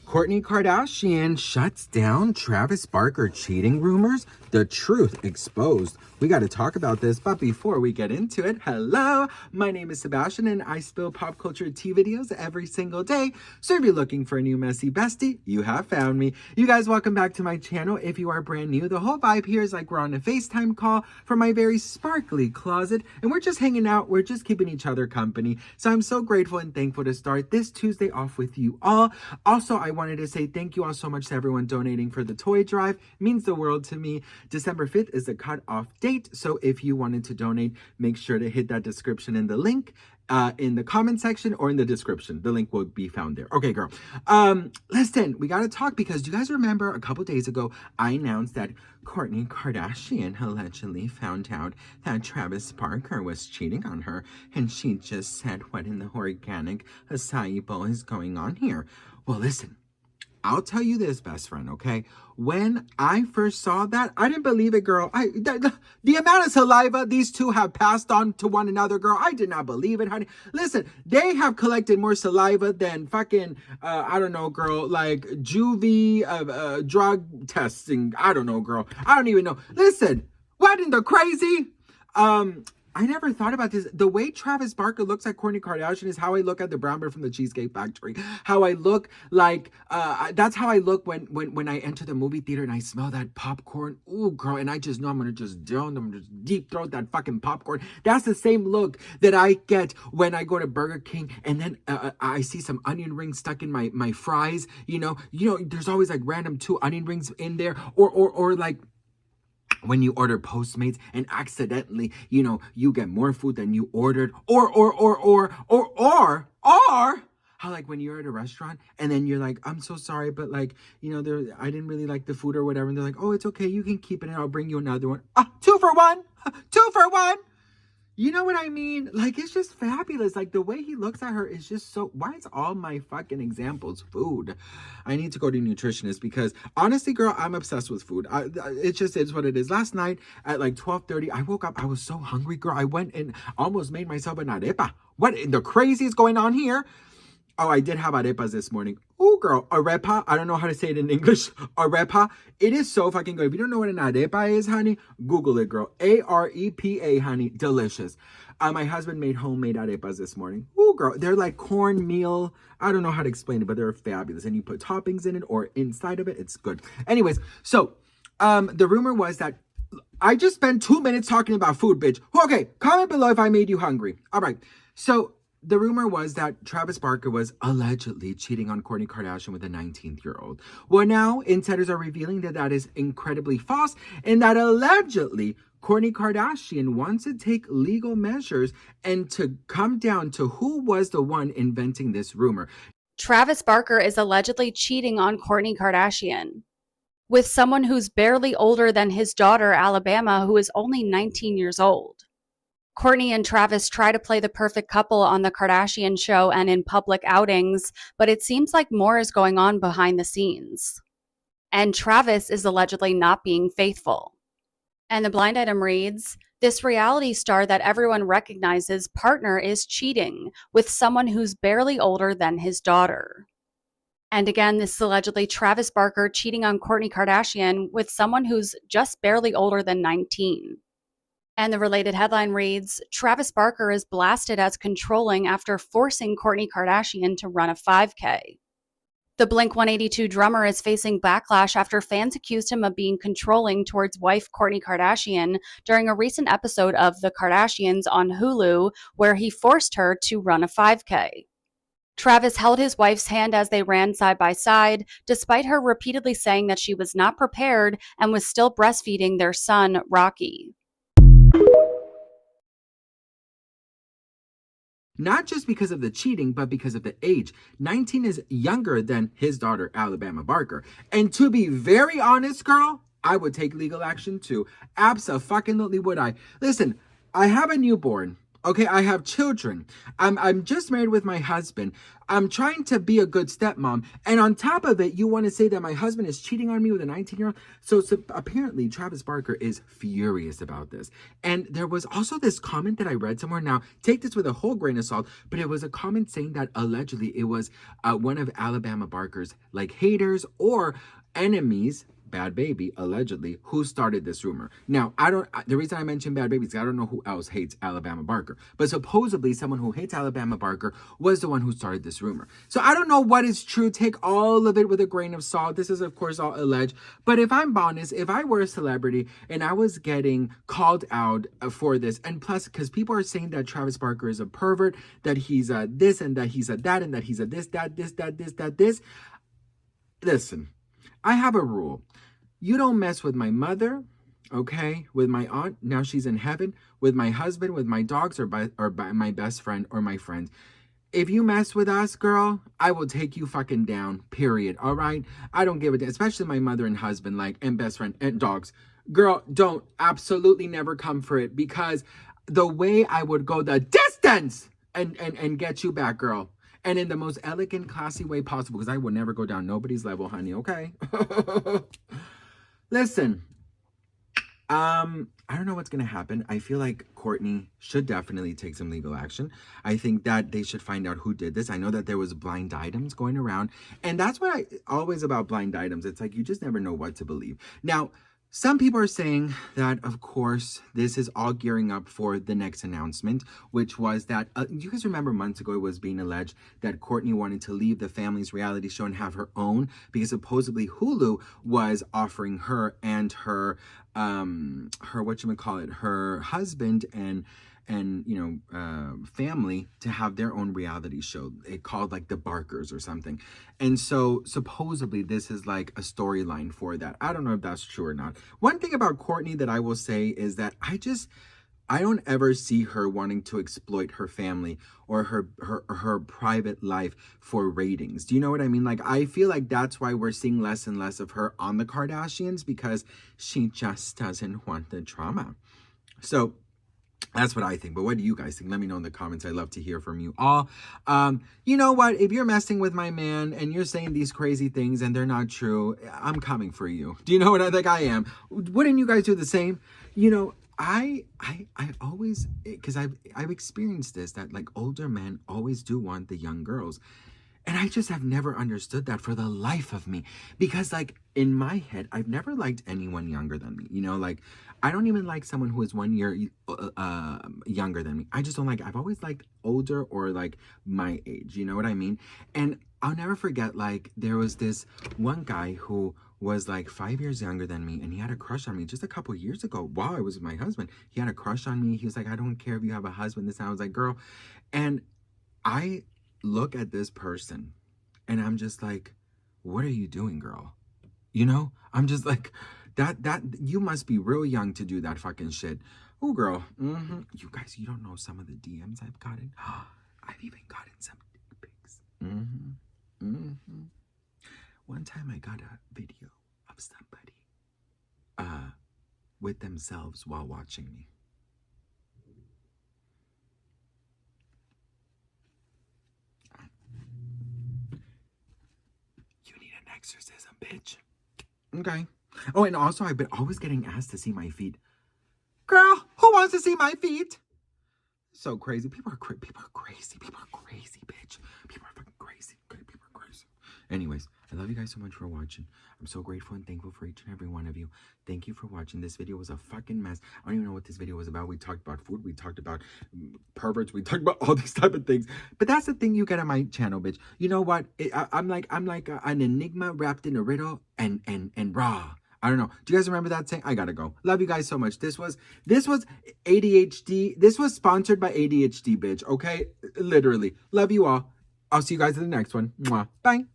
Kourtney Kardashian shuts down Travis Barker cheating rumors. The truth exposed. We got to talk about this, but before we get into it, hello, my name is Sebastian and I spill pop culture tea videos every single day. So if you're looking for a new messy bestie, you have found me. You guys, welcome back to my channel. If you are brand new, the whole vibe here is like we're on a FaceTime call from my very sparkly closet and we're just hanging out. We're just keeping each other company. So I'm so grateful and thankful to start this Tuesday off with you all. Also, I wanted to say thank you all so much to everyone donating for the toy drive. It means the world to me. December 5th is the cutoff date. So if you wanted to donate, make sure to hit that description in the link in the comment section or in the description. The link will be found there. Okay, girl. Listen, we got to talk because do you guys remember a couple days ago, I announced that Kourtney Kardashian allegedly found out that Travis Barker was cheating on her. And she just said, what in the organic acai bowl is going on here? Well, listen. I'll tell you this, best friend, okay? When I first saw that, I didn't believe it, girl. The amount of saliva these two have passed on to one another, girl, I did not believe it, honey. Listen, they have collected more saliva than fucking, I don't know, girl, like juvie drug testing. I don't know, girl. I don't even know. Listen, what in the crazy? I never thought about this. The way Travis Barker looks at Kourtney Kardashian is how I look at the brown bear from the Cheesecake Factory. How I look like, that's how I look when I enter the movie theater and I smell that popcorn. Ooh, girl, and I just know I'm going to just deep throat that fucking popcorn. That's the same look that I get when I go to Burger King and then I see some onion rings stuck in my fries. You know, there's always like random 2 onion rings in there or like, when you order Postmates and accidentally, you get more food than you ordered, or how like when you're at a restaurant and then you're like, I'm so sorry, but like, I didn't really like the food or whatever. And they're like, oh, it's okay. You can keep it and I'll bring you another one. 2 for 1, 2 for 1. You know what I mean? Like, it's just fabulous. Like, the way he looks at her is just so... Why is all my fucking examples food? I need to go to a nutritionist because, honestly, girl, I'm obsessed with food. It just is what it is. Last night at, like, 12:30, I woke up. I was so hungry, girl. I went and almost made myself an arepa. What in the crazy is going on here? Oh, I did have arepas this morning. Oh, girl, arepa. I don't know how to say it in English. Arepa. It is so fucking good. If you don't know what an arepa is, honey, Google it, girl. A-R-E-P-A, honey. Delicious. My husband made homemade arepas this morning. Oh, girl. They're like cornmeal. I don't know how to explain it, but they're fabulous. And you put toppings in it or inside of it. It's good. Anyways, so the rumor was that I just spent 2 minutes talking about food, bitch. Okay, comment below if I made you hungry. All right. So the rumor was that Travis Barker was allegedly cheating on Kourtney Kardashian with a 19-year-old. Well, now insiders are revealing that that is incredibly false and that allegedly Kourtney Kardashian wants to take legal measures and to come down to who was the one inventing this rumor. Travis Barker is allegedly cheating on Kourtney Kardashian with someone who's barely older than his daughter, Alabama, who is only 19 years old. Kourtney and Travis try to play the perfect couple on the Kardashian show and in public outings, but it seems like more is going on behind the scenes. And Travis is allegedly not being faithful. And the blind item reads, this reality star that everyone recognizes partner is cheating with someone who's barely older than his daughter. And again, this is allegedly Travis Barker cheating on Kourtney Kardashian with someone who's just barely older than 19. And the related headline reads, Travis Barker is blasted as controlling after forcing Kourtney Kardashian to run a 5K. The Blink-182 drummer is facing backlash after fans accused him of being controlling towards wife Kourtney Kardashian during a recent episode of The Kardashians on Hulu, where he forced her to run a 5K. Travis held his wife's hand as they ran side by side, despite her repeatedly saying that she was not prepared and was still breastfeeding their son, Rocky. Not just because of the cheating, but because of the age. 19 is younger than his daughter, Alabama Barker. And to be very honest, girl, I would take legal action too. Abso-fucking-lutely would I. Listen, I have a newborn. Okay, I have children. I'm just married with my husband. I'm trying to be a good stepmom. And on top of it, you want to say that my husband is cheating on me with a 19-year-old? So apparently Travis Barker is furious about this. And there was also this comment that I read somewhere. Now, take this with a whole grain of salt, but it was a comment saying that allegedly it was one of Alabama Barker's like haters or enemies, Bad Baby, allegedly, who started this rumor. Now, the reason I mentioned Bad Baby is I don't know who else hates Alabama Barker, but supposedly someone who hates Alabama Barker was the one who started this rumor. So I don't know what is true. Take all of it with a grain of salt. This is, of course, all alleged. But if I'm honest, if I were a celebrity and I was getting called out for this, and plus, because people are saying that Travis Barker is a pervert, that he's a this and that he's a that and that he's a this, this. Listen, I have a rule. You don't mess with my mother, okay? With my aunt, now she's in heaven. With my husband, with my dogs, or by my best friend or my friends. If you mess with us, girl, I will take you fucking down, period, all right? I don't give a damn, especially my mother and husband, like, and best friend, and dogs. Girl, don't, absolutely never come for it, because the way I would go the distance and get you back, girl. And in the most elegant, classy way possible, because I will never go down nobody's level, honey, okay? Listen, I don't know what's going to happen. I feel like Kourtney should definitely take some legal action. I think that they should find out who did this. I know that there was blind items going around, and that's what I always about blind items. It's like you just never know what to believe. Now, some people are saying that, of course, this is all gearing up for the next announcement, which was that, you guys remember months ago it was being alleged that Kourtney wanted to leave the family's reality show and have her own, because supposedly Hulu was offering her and her her husband and family to have their own reality show. It called like the Barkers or something. And so supposedly this is like a storyline for that. I don't know if that's true or not. One thing about Kourtney that I will say is that I don't ever see her wanting to exploit her family or her private life for ratings. Do you know what I mean? Like, I feel like that's why we're seeing less and less of her on the Kardashians, because she just doesn't want the drama. So that's what I think. But what do you guys think? Let me know in the comments. I'd love to hear from you all. You know what? If you're messing with my man and you're saying these crazy things and they're not true, I'm coming for you. Do you know what I think? I am. Wouldn't you guys do the same? You know, I always, because I've experienced this, that like older men always do want the young girls. And I just have never understood that for the life of me. Because, like, in my head, I've never liked anyone younger than me. You know, like, I don't even like someone who is 1 year younger than me. I just don't like, I've always liked older or, like, my age. You know what I mean? And I'll never forget, like, there was this one guy who was, like, 5 years younger than me. And he had a crush on me just a couple years ago while I was with my husband. He had a crush on me. He was like, I don't care if you have a husband. This, and I was like, girl. And I look at this person and I'm just like, what are you doing, girl? You know, I'm just like, that you must be real young to do that fucking shit. Oh, girl. You guys, you don't know some of the DMs I've gotten. I've even gotten some dick pics. One time I got a video of somebody with themselves while watching me. Exorcism, bitch. Okay. Oh, and also I've been always getting asked to see my feet. Girl, who wants to see my feet? So crazy. People are crazy. People are crazy, bitch. People are fucking crazy. Okay, people are crazy. Anyways, I love you guys so much for watching. I'm so grateful and thankful for each and every one of you. Thank you for watching. This video was a fucking mess. I don't even know what this video was about. We talked about food. We talked about perverts. We talked about all these type of things. But that's the thing you get on my channel, bitch. You know what? I'm like an enigma wrapped in a riddle and raw. I don't know. Do you guys remember that saying? I gotta go. Love you guys so much. This was ADHD. This was sponsored by ADHD, bitch. Okay? Literally. Love you all. I'll see you guys in the next one. Mwah. Bye.